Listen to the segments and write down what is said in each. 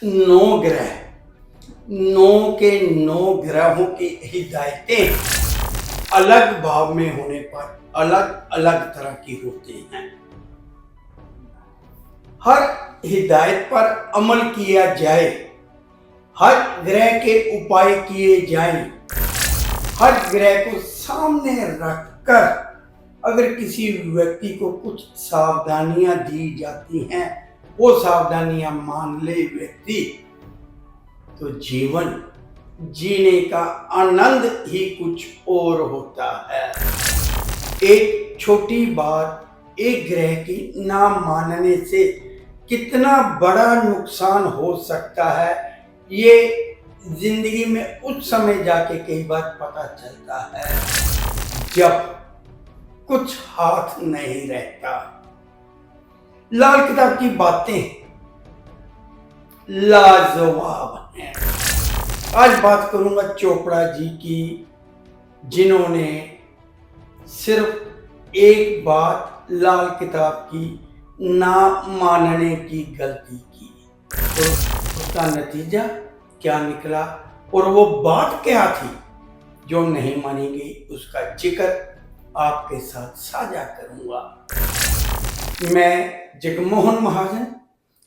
नौ ग्रह, नौ के नौ ग्रहों की हिदायतें अलग भाव में होने पर अलग अलग तरह की होती हैं। हर हिदायत पर अमल किया जाए, हर ग्रह के उपाय किए जाएं, हर ग्रह को सामने रखकर अगर किसी व्यक्ति को कुछ सावधानियां दी जाती हैं, वो सावधानियां मान ले व्यक्ति, तो जीवन जीने का आनंद ही कुछ और होता है। एक छोटी बात, एक ग्रह की ना मानने से कितना बड़ा नुकसान हो सकता है, ये जिंदगी में उस समय जाके कई बार पता चलता है जब कुछ हाथ नहीं रहता। लाल किताब की बातें लाजवाब हैं। आज बात करूंगा चोपड़ा जी की, जिन्होंने सिर्फ एक बात लाल किताब की ना मानने की गलती की, तो उसका नतीजा क्या निकला और वो बात क्या थी जो नहीं मानी गई, उसका जिक्र आपके साथ साझा करूंगा। मैं जगमोहन महाजन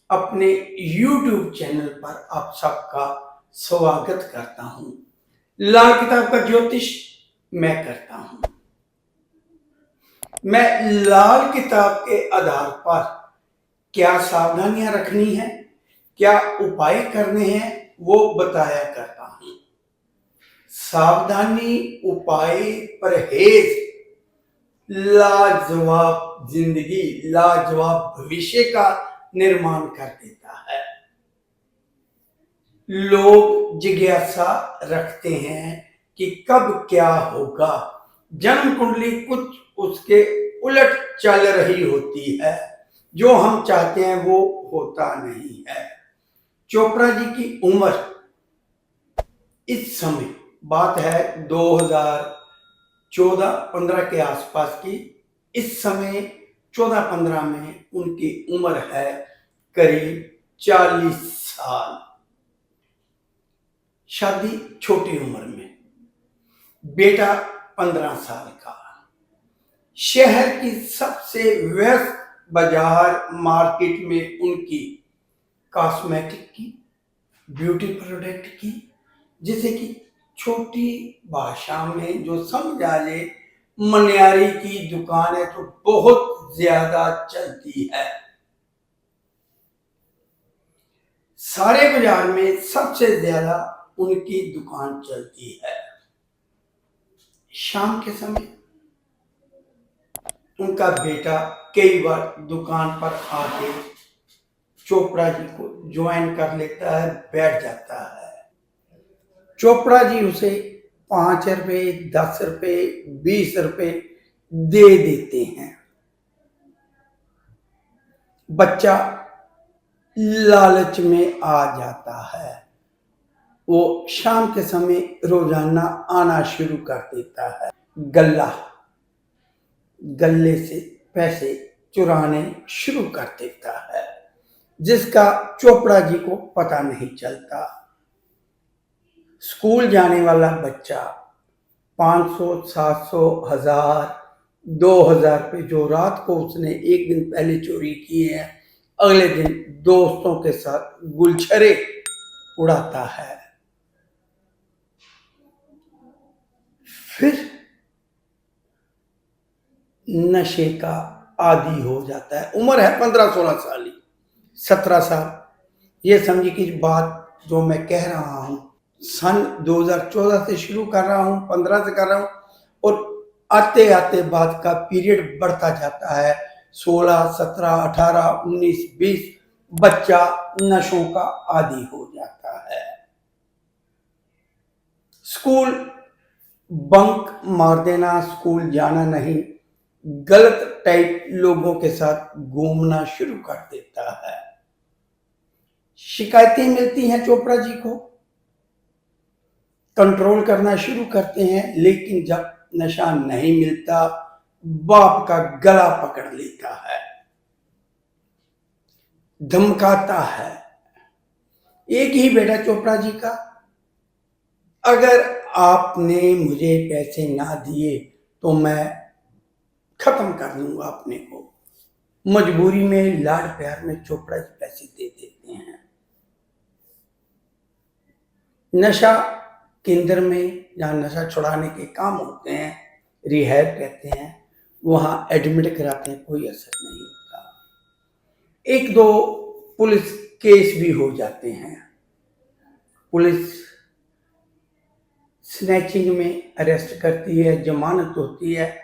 अपने YouTube चैनल पर आप सबका स्वागत करता हूं। लाल किताब का ज्योतिष मैं करता हूं। मैं लाल किताब के आधार पर क्या सावधानियां रखनी है, क्या उपाय करने हैं, वो बताया करता हूं। सावधानी, उपाय, परहेज लाजवाब जिंदगी, लाजवाब भविष्य का निर्माण कर देता है। लोग जिज्ञासा रखते हैं कि कब क्या होगा। जन्म कुंडली कुछ उसके उलट चल रही होती है, जो हम चाहते हैं वो होता नहीं है। चोपड़ा जी की उम्र इस समय, बात है 2014-15 के आसपास की, इस समय 14-15 में उनकी उम्र है करीब 40 साल। शादी छोटी उम्र में, बेटा 15 साल का। शहर की सबसे व्यस्त बाजार मार्केट में उनकी कॉस्मेटिक की, ब्यूटी प्रोडक्ट की, जैसे कि छोटी भाषा में जो समझा ले, मनियारी की दुकान है तो बहुत ज्यादा चलती है। सारे बाजार में सबसे ज्यादा उनकी दुकान चलती है। शाम के समय उनका बेटा कई बार दुकान पर आके चोपड़ा जी को ज्वाइन कर लेता है, बैठ जाता है। चोपड़ा जी उसे 5 रुपए, 10 रुपए, 20 रुपए दे देते हैं। बच्चा लालच में आ जाता है, वो शाम के समय रोजाना आना शुरू कर देता है। गले से पैसे चुराने शुरू कर देता है, जिसका चोपड़ा जी को पता नहीं चलता। स्कूल जाने वाला बच्चा 500, 700, 1000, 2000 रुपये जो रात को उसने एक दिन पहले चोरी किए हैं, अगले दिन दोस्तों के साथ गुलछरे उड़ाता है। फिर नशे का आदी हो जाता है। उम्र है 15-16 साल ही, 17 साल। ये समझिए कि बात जो मैं कह रहा हूं सन 2014 से शुरू कर रहा हूं, 15 से कर रहा हूं, और आते आते बात का पीरियड बढ़ता जाता है। 16, 17, 18, 19, 20 बच्चा नशों का आदी हो जाता है। स्कूल बंक मार देना, स्कूल जाना नहीं, गलत टाइप लोगों के साथ घूमना शुरू कर देता है। शिकायतें मिलती हैं चोपड़ा जी को, कंट्रोल करना शुरू करते हैं, लेकिन जब नशा नहीं मिलता, बाप का गला पकड़ लेता है, धमकाता है, एक ही बेटा चोपड़ा जी का। अगर आपने मुझे पैसे ना दिए तो मैं खत्म कर लूंगा अपने को। मजबूरी में, लाड प्यार में चोपड़ा जी पैसे दे देते हैं। नशा केंद्र में जहाँ नशा छुड़ाने के काम होते हैं, रिहैब कहते हैं, वहां एडमिट कराते हैं, कोई असर नहीं होता। एक दो पुलिस केस भी हो जाते हैं। पुलिस स्नैचिंग में अरेस्ट करती है, जमानत होती है।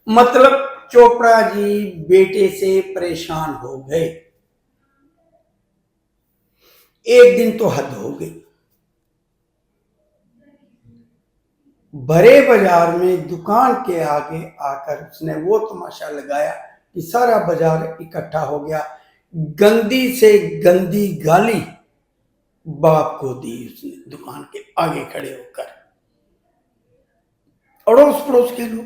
मतलब चोपड़ा जी बेटे से परेशान हो गए। एक दिन तो हद हो गई। भरे बाजार में दुकान के आगे आकर उसने वो तमाशा लगाया कि सारा बाजार इकट्ठा हो गया। गंदी से गंदी गाली बाप को दी उसने, दुकान के आगे खड़े होकर। अड़ोस पड़ोस के लोग,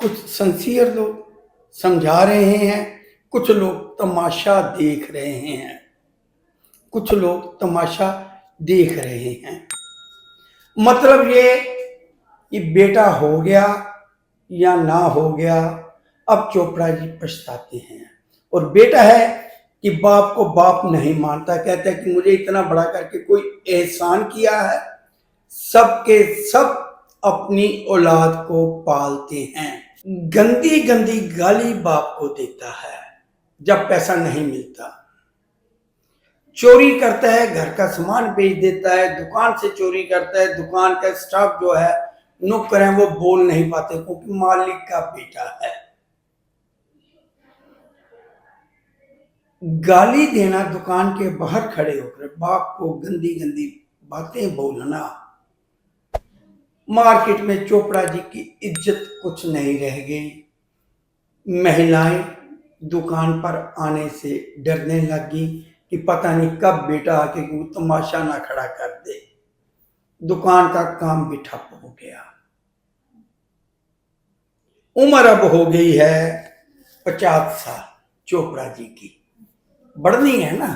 कुछ सिंसियर लोग समझा रहे हैं, कुछ लोग तमाशा देख रहे हैं। कुछ लोग तमाशा देख रहे हैं। मतलब ये कि बेटा हो गया या ना हो गया, अब चोपड़ा जी पछताते हैं। और बेटा है कि बाप को बाप नहीं मानता, कहता है कि मुझे इतना बड़ा करके कोई एहसान किया है। सबके सब अपनी औलाद को पालते हैं। गंदी गंदी गाली बाप को देता है जब पैसा नहीं मिलता। चोरी करता है, घर का सामान बेच देता है, दुकान से चोरी करता है। दुकान का स्टाफ जो है, नौकर हैं, वो बोल नहीं पाते क्योंकि मालिक का बेटा है। गाली देना, दुकान के बाहर खड़े होकर बाप को गंदी गंदी बातें बोलना। मार्केट में चोपड़ा जी की इज्जत कुछ नहीं रह गई। महिलाएं दुकान पर आने से डरने लगी कि पता नहीं कब बेटा आके वो तमाशा ना खड़ा कर दे। दुकान का काम भी ठप हो गया। उम्र अब हो गई है 50 साल चोपड़ा जी की, बढ़नी है ना।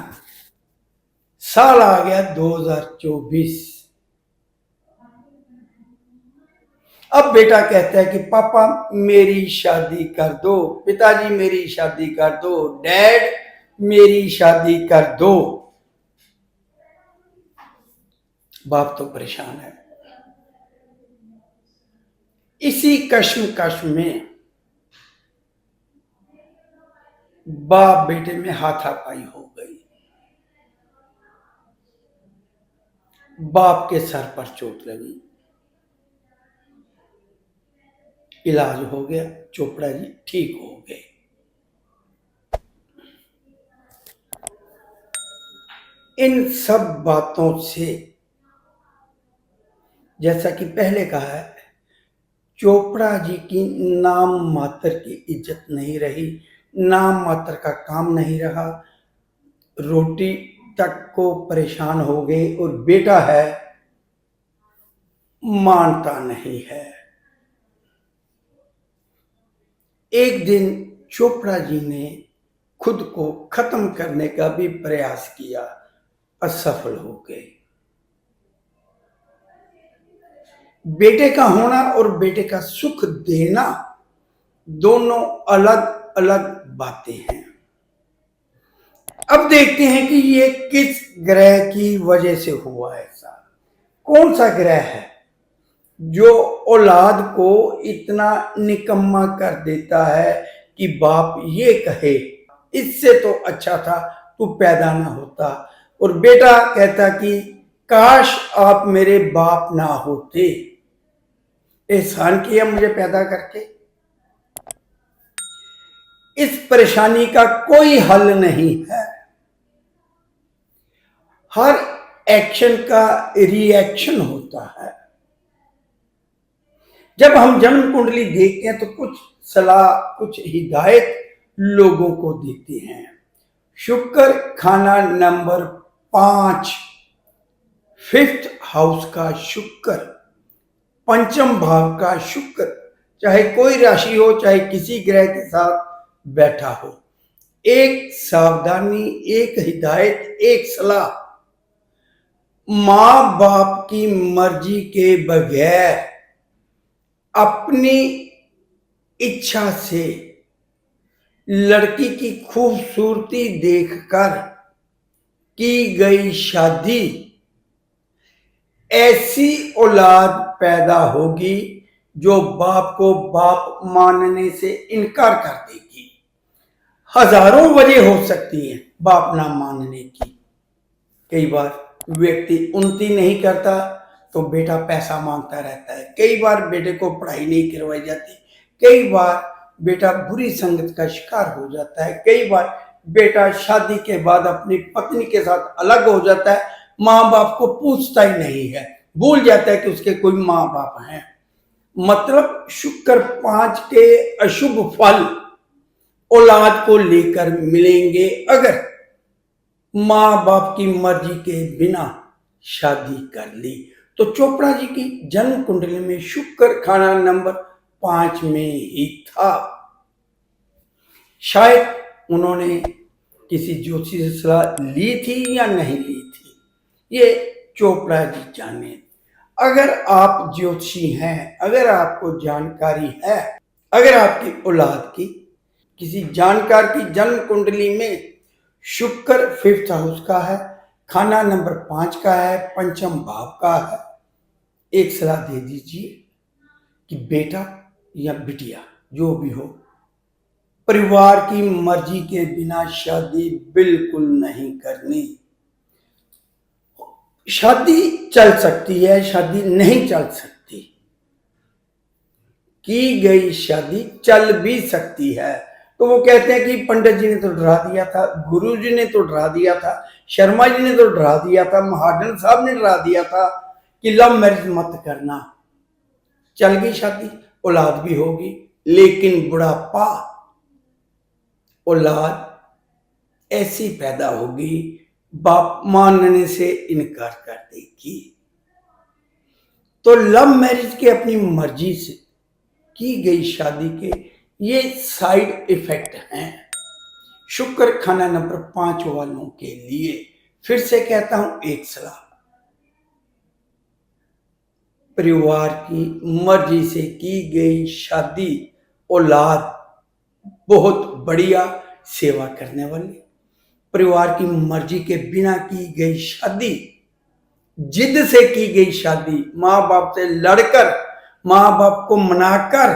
साल आ गया 2024। अब बेटा कहता है कि पापा मेरी शादी कर दो, पिताजी मेरी शादी कर दो, डैड मेरी शादी कर दो। बाप तो परेशान है। इसी कश्मकश में बाप बेटे में हाथापाई हो गई। बाप के सर पर चोट लगी, इलाज हो गया, चोपड़ा जी ठीक हो गए। इन सब बातों से, जैसा कि पहले कहा है, चोपड़ा जी की नाम मात्र की इज्जत नहीं रही, नाम मात्र का काम नहीं रहा। रोटी तक को परेशान हो गए। और बेटा है, मानता नहीं है। एक दिन चोपड़ा जी ने खुद को खत्म करने का भी प्रयास किया, असफल हो गए। बेटे का होना और बेटे का सुख देना दोनों अलग अलग बातें हैं। अब देखते हैं कि ये किस ग्रह की वजह से हुआ ऐसा। कौन सा ग्रह है जो औलाद को इतना निकम्मा कर देता है कि बाप ये कहे इससे तो अच्छा था तू पैदा ना होता। और बेटा कहता कि काश आप मेरे बाप ना होते, एहसान किया मुझे पैदा करके। इस परेशानी का कोई हल नहीं है। हर एक्शन का रिएक्शन होता है। जब हम जन्म कुंडली देखते हैं तो कुछ सलाह, कुछ हिदायत लोगों को देते हैं। शुक्र खाना नंबर 5, 5th हाउस का शुक्र, पंचम भाव का शुक्र, चाहे कोई राशि हो, चाहे किसी ग्रह के साथ बैठा हो, एक सावधानी, एक हिदायत, एक सलाह। माँ बाप की मर्जी के बगैर अपनी इच्छा से लड़की की खूबसूरती देखकर की गई शादी, ऐसी औलाद पैदा होगी जो बाप को बाप मानने से इनकार कर देगी। हजारों वजह हो सकती हैं बाप ना मानने की। कई बार व्यक्ति उन्नति नहीं करता तो बेटा पैसा मांगता रहता है, कई बार बेटे को पढ़ाई नहीं करवाई जाती, कई बार बेटा बुरी संगत का शिकार हो जाता है, कई बार बेटा शादी के बाद अपनी पत्नी के साथ अलग हो जाता है, माँ बाप को पूछता ही नहीं है, भूल जाता है कि उसके कोई माँ बाप हैं। मतलब शुक्र 5 के अशुभ फल औलाद को लेकर मिलेंगे अगर माँ बाप की मर्जी के बिना शादी कर ली। तो चोपड़ा जी की जन्म कुंडली में शुक्र खाना नंबर 5 में ही था। शायद उन्होंने किसी ज्योतिषी से सलाह ली थी या नहीं ली थी, ये चोपड़ा जी जाने। अगर आप ज्योतिषी हैं, अगर आपको जानकारी है, अगर आपकी औलाद की किसी जानकार की जन्म कुंडली में शुक्र 5th हाउस का है, खाना नंबर 5 का है, पंचम भाव का है, एक सलाह दे दीजिए कि बेटा या बिटिया जो भी हो, परिवार की मर्जी के बिना शादी बिल्कुल नहीं करनी। शादी चल सकती है, शादी नहीं चल सकती, की गई शादी चल भी सकती है। तो वो कहते हैं कि पंडित जी ने तो डरा दिया था, गुरु जी ने तो डरा दिया था, शर्मा जी ने तो डरा दिया था, महाजन साहब ने डरा दिया था कि लव मैरिज मत करना। चल गई शादी, औलाद भी होगी, लेकिन बुढ़ापा औलाद ऐसी पैदा होगी बाप मानने से इनकार कर देगी। तो लव मैरिज के अपनी मर्जी से की गई शादी के ये साइड इफेक्ट हैं शुक्र खाना नंबर 5 वालों के लिए। फिर से कहता हूं एक सलाह, परिवार की मर्जी से की गई शादी औलाद बहुत बढ़िया सेवा करने वाली, परिवार की मर्जी के बिना की गई शादी, जिद से की गई शादी, माँ बाप से लड़कर, माँ बाप को मनाकर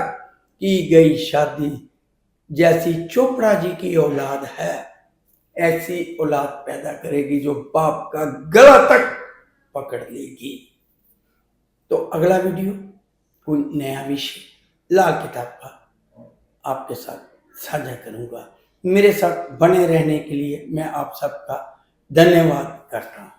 की गई शादी, जैसी चोपड़ा जी की औलाद है ऐसी औलाद पैदा करेगी जो बाप का गला तक पकड़ लेगी। तो अगला वीडियो कोई नया विषय लाल किताब का आपके साथ साझा करूंगा। मेरे साथ बने रहने के लिए मैं आप सबका धन्यवाद करता हूं।